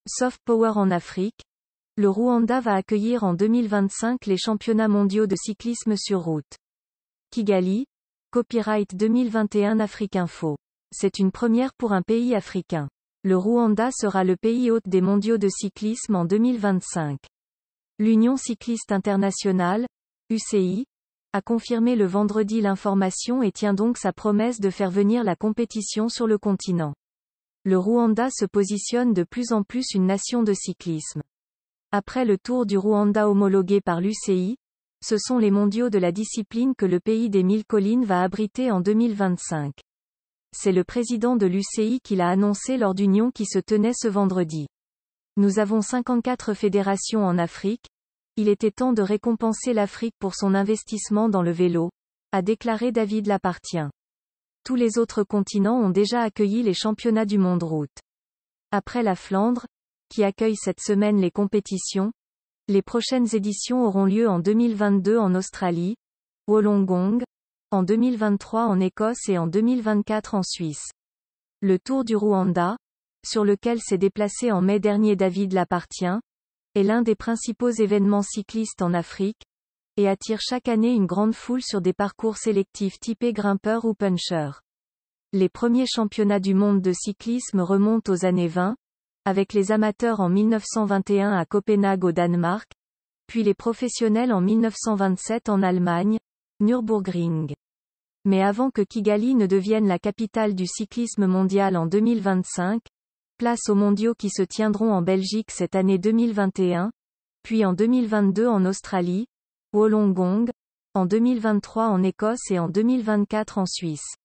Soft Power en Afrique. Le Rwanda va accueillir en 2025 les championnats mondiaux de cyclisme sur route. Kigali. Copyright 2021 Afriquinfo. C'est une première pour un pays africain. Le Rwanda sera le pays hôte des mondiaux de cyclisme en 2025. L'Union cycliste internationale, UCI, a confirmé le vendredi l'information et tient donc sa promesse de faire venir la compétition sur le continent. Le Rwanda se positionne de plus en plus une nation de cyclisme. Après le Tour du Rwanda homologué par l'UCI, ce sont les mondiaux de la discipline que le pays des 1000 collines va abriter en 2025. C'est le président de l'UCI qui l'a annoncé lors d'union qui se tenait ce vendredi. Nous avons 54 fédérations en Afrique. Il était temps de récompenser l'Afrique pour son investissement dans le vélo, a déclaré David Lapartien. Tous les autres continents ont déjà accueilli les championnats du monde route. Après la Flandre, qui accueille cette semaine les compétitions, les prochaines éditions auront lieu en 2022 en Australie, Wollongong, en 2023 en Écosse et en 2024 en Suisse. Le Tour du Rwanda, sur lequel s'est déplacé en mai dernier David Lapartien, est l'un des principaux événements cyclistes en Afrique, et attire chaque année une grande foule sur des parcours sélectifs typés grimpeurs ou punchers. Les premiers championnats du monde de cyclisme remontent aux années 20, avec les amateurs en 1921 à Copenhague au Danemark, puis les professionnels en 1927 en Allemagne, Nürburgring. Mais avant que Kigali ne devienne la capitale du cyclisme mondial en 2025, place aux mondiaux qui se tiendront en Belgique cette année 2021, puis en 2022 en Australie, Wollongong, en 2023 en Écosse et en 2024 en Suisse.